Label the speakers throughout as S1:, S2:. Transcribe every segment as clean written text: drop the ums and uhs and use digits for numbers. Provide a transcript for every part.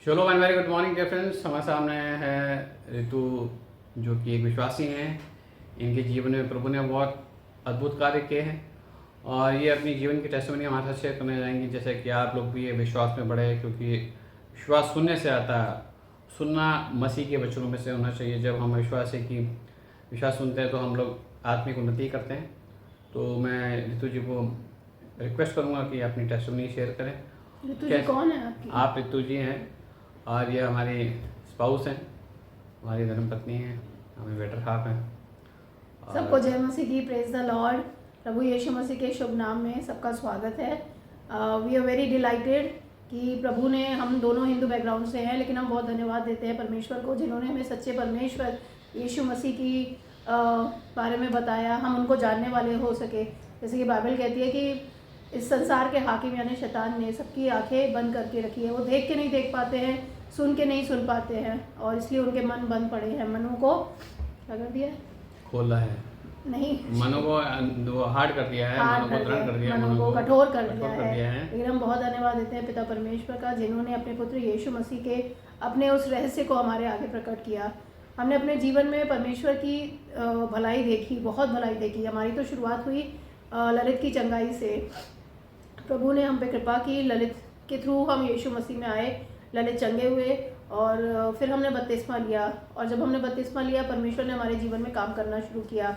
S1: चलो one very good morning dear friends. हमारे सामने है ऋतु, जो कि एक विश्वासी हैं। इनके जीवन में प्रभु ने बहुत अद्भुत कार्य किए हैं और ये अपनी जीवन की टेस्टिमनी हमारे साथ शेयर करने जाएंगी, जैसे कि आप लोग भी ये विश्वास में बढ़े, क्योंकि विश्वास सुनने से आता है। सुनना मसीह के वचनों में से होना चाहिए। जब हम विश्वास सुनते हैं तो हम लोग आत्मिक उन्नति करते हैं। तो मैं ऋतु जी को रिक्वेस्ट करूँगा कि अपनी टेस्टिमनी शेयर करें।
S2: ऋतु जी कौन है आपकी?
S1: आप ऋतु जी हैं और ये हमारी स्पाउस हैं, हमारी धर्मपत्नी हैं, हमें बेटर हाफ हैं।
S2: सबको जय मसीह की, प्रेज द लॉर्ड। प्रभु यीशु मसीह के शुभ नाम में सबका स्वागत है। वी आर वेरी डिलाइटेड कि प्रभु ने, हम दोनों हिंदू बैकग्राउंड से हैं, लेकिन हम बहुत धन्यवाद देते हैं परमेश्वर को, जिन्होंने हमें सच्चे परमेश्वर यीशु मसीह की बारे में बताया, हम उनको जानने वाले हो सके। जैसे कि बाइबल कहती है कि इस संसार के हाकिम यानी शैतान ने सबकी आंखें बंद करके रखी है। वो देख के नहीं देख पाते हैं, सुन के नहीं सुन पाते हैं, और इसलिए उनके मन बंद पड़े हैं। मनों को क्या कर दिया है?
S1: खोला है,
S2: नहीं,
S1: मनों को हार्ड कर दिया है, मनों को दृढ़ कर दिया है,
S2: मनों को कठोर कर दिया
S1: है।
S2: लेकिन हम बहुत धन्यवाद देते हैं पिता परमेश्वर का, जिन्होंने अपने पुत्र यीशु मसीह के अपने उस रहस्य को हमारे आगे प्रकट किया। हमने अपने जीवन में परमेश्वर की भलाई देखी, बहुत भलाई देखी। हमारी तो शुरुआत हुई ललित की चंगाई से। प्रभु ने हम पे कृपा की, ललित के थ्रू हम यीशु मसीह में आए, ललित चंगे हुए, और फिर हमने बपतिस्मा लिया। और जब हमने बपतिस्मा लिया, परमेश्वर ने हमारे जीवन में काम करना शुरू किया।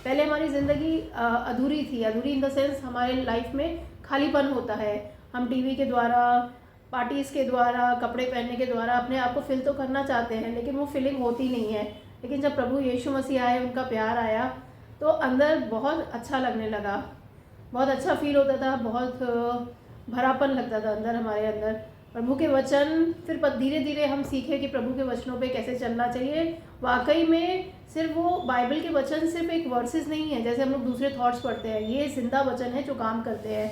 S2: पहले हमारी ज़िंदगी अधूरी थी, अधूरी इन द सेंस हमारे लाइफ में खालीपन होता है। हम टीवी के द्वारा, पार्टीज़ के द्वारा, कपड़े पहनने के द्वारा अपने आप को फिल तो करना चाहते हैं, लेकिन वो फीलिंग होती नहीं है। लेकिन जब प्रभु यीशु मसीह आए, उनका प्यार आया, तो अंदर बहुत अच्छा लगने लगा, बहुत अच्छा फील होता था, बहुत भरापन लगता था अंदर, हमारे अंदर। प्रभु के वचन, फिर धीरे धीरे हम सीखे कि प्रभु के वचनों पे कैसे चलना चाहिए। वाकई में सिर्फ वो बाइबल के वचन सिर्फ एक वर्सेस नहीं है, जैसे हम लोग दूसरे थॉट्स पढ़ते हैं। ये जिंदा वचन है जो काम करते हैं।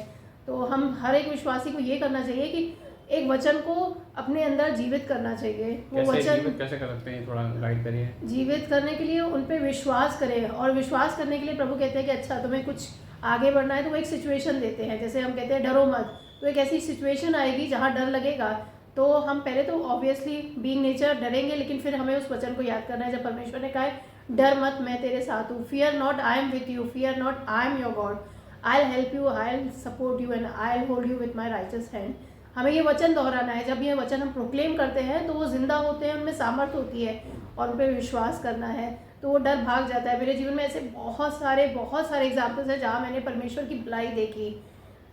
S2: तो हम हर एक विश्वासी को ये करना चाहिए कि एक वचन को अपने अंदर जीवित करना चाहिए। वो वचन
S1: कैसे कर सकते हैं, थोड़ा गाइड करिए।
S2: जीवित करने के लिए उन पे विश्वास करें, और विश्वास करने के लिए प्रभु कहते हैं कि अच्छा तुम्हें कुछ आगे बढ़ना है, तो वो एक सिचुएशन देते हैं। जैसे हम कहते हैं डरो मत, तो एक ऐसी सिचुएशन आएगी जहाँ डर लगेगा, तो हम पहले तो ऑब्वियसली बीइंग नेचर डरेंगे, लेकिन फिर हमें उस वचन को याद करना है। जब परमेश्वर ने कहा है डर मत, मैं तेरे साथ हूँ, fear not, I am with you, fear not, I am your God, I will help you, I will support you, and I will hold you with my righteous hand. हमें ये वचन दोहराना है। जब ये वचन हम प्रोक्लेम करते हैं तो वो जिंदा होते हैं, उनमें सामर्थ्य होती है, और उन पर विश्वास करना है, तो वो डर भाग जाता है। मेरे जीवन में ऐसे बहुत सारे एग्जाम्पल्स हैं जहाँ मैंने परमेश्वर की भलाई देखी।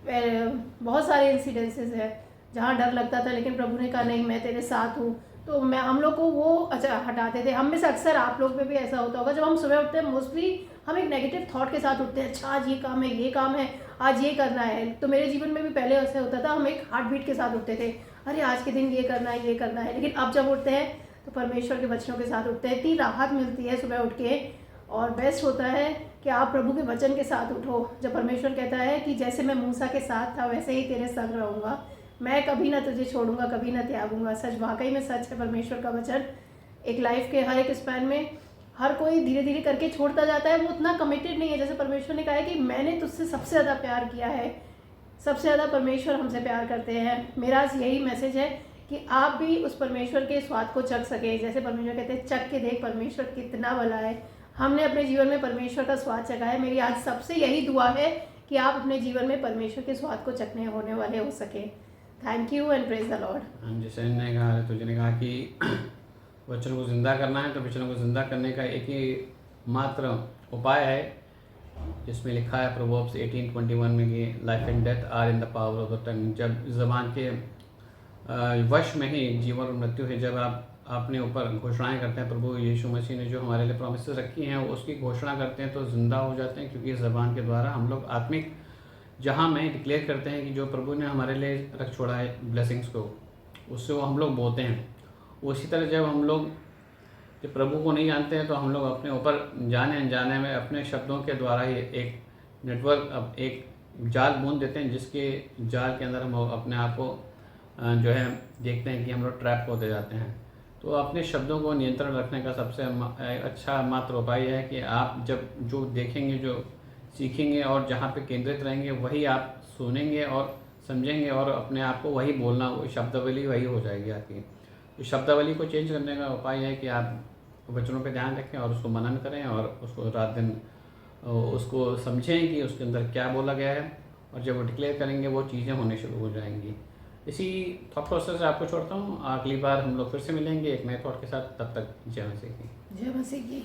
S2: बहुत सारे इंसिडेंसेस हैं जहाँ डर लगता था, लेकिन प्रभु ने कहा नहीं, मैं तेरे साथ हूँ। तो हम लोग को वो हटाते थे। हम में से अक्सर आप लोग में भी ऐसा होता होगा, जब हम सुबह उठते हैं मोस्टली हम एक नेगेटिव थॉट के साथ उठते हैं। अच्छा आज ये काम है, ये काम है, आज ये करना है। तो मेरे जीवन में भी पहले ऐसा होता था, हम एक हार्ट बीट के साथ उठते थे, अरे आज के दिन ये करना है, ये करना है। लेकिन अब जब उठते हैं तो परमेश्वर के वचनों के साथ उठते हैं। इतनी राहत मिलती है सुबह उठ के, और बेस्ट होता है कि आप प्रभु के वचन के साथ उठो। जब परमेश्वर कहता है कि जैसे मैं मूसा के साथ था वैसे ही तेरे संग रहूँगा, मैं कभी ना तुझे छोड़ूंगा, कभी ना त्यागूंगा। सच, वाकई में सच है परमेश्वर का वचन। एक लाइफ के हर एक स्पैन में हर कोई धीरे धीरे करके छोड़ता जाता है, वो उतना कमिटेड नहीं है। जैसे परमेश्वर ने कहा है कि मैंने तुझसे सबसे ज़्यादा प्यार किया है, सबसे ज़्यादा परमेश्वर हमसे प्यार करते हैं। मेरा यही मैसेज है कि आप भी उस परमेश्वर के स्वाद को चख सके। जैसे परमेश्वर कहते हैं चख के देख परमेश्वर कितना भला है। हमने अपने जीवन में परमेश्वर का स्वाद चखा है। मेरी आज सबसे यही दुआ है कि आप अपने जीवन में परमेश्वर के स्वाद को चखने होने वाले हो सके। Thank you and praise the Lord.
S1: जैसे ने कहा, तुझे ने कहा कि वचन को जिंदा करना है, तो वचन को जिंदा करने का एक ही मात्र उपाय है, जिसमें लिखा है प्रोवर्ब्स 18:21 में कि life and death are in the power of the tongue. जब ज़बान के वश में ही जीवन और मृत्यु है। जब आप अपने ऊपर घोषणाएं करते हैं, प्रभु यीशु मसीह ने जो हमारे लिए प्रोमिस रखी हैं उसकी घोषणा करते हैं, तो ज़िंदा हो जाते हैं। क्योंकि इस ज़बान के द्वारा हम लोग आत्मिक जहाँ में डिक्लेयर करते हैं कि जो प्रभु ने हमारे लिए रख छोड़ा है ब्लेसिंग्स को, उससे वो हम लोग बोते हैं। उसी तरह जब प्रभु को नहीं जानते हैं, तो हम लोग अपने ऊपर जाने अनजाने में अपने शब्दों के द्वारा ही एक नेटवर्क, एक जाल बुन देते हैं, जिसके जाल के अंदर हम अपने आप को जो है देखते हैं कि हम लोग ट्रैप होते जाते हैं। तो अपने शब्दों को नियंत्रण रखने का सबसे अच्छा मात्र उपाय है कि आप जब जो देखेंगे, जो सीखेंगे और जहाँ पे केंद्रित रहेंगे, वही आप सुनेंगे और समझेंगे, और अपने आप को वही बोलना, वो शब्दावली वही हो जाएगी आपकी। शब्दावली को चेंज करने का उपाय है कि आप वचनों पे ध्यान रखें और उसको मनन करें और उसको रात दिन उसको समझें कि उसके अंदर क्या बोला गया है, और जब वो डिक्लेयर करेंगे वो चीज़ें होने शुरू हो जाएंगी। इसी थॉट प्रोसेस से आपको छोड़ता हूँ। अगली बार हम लोग फिर से मिलेंगे एक नए थॉट के साथ। तब तक जय मसीह की।
S2: जय मसीह की।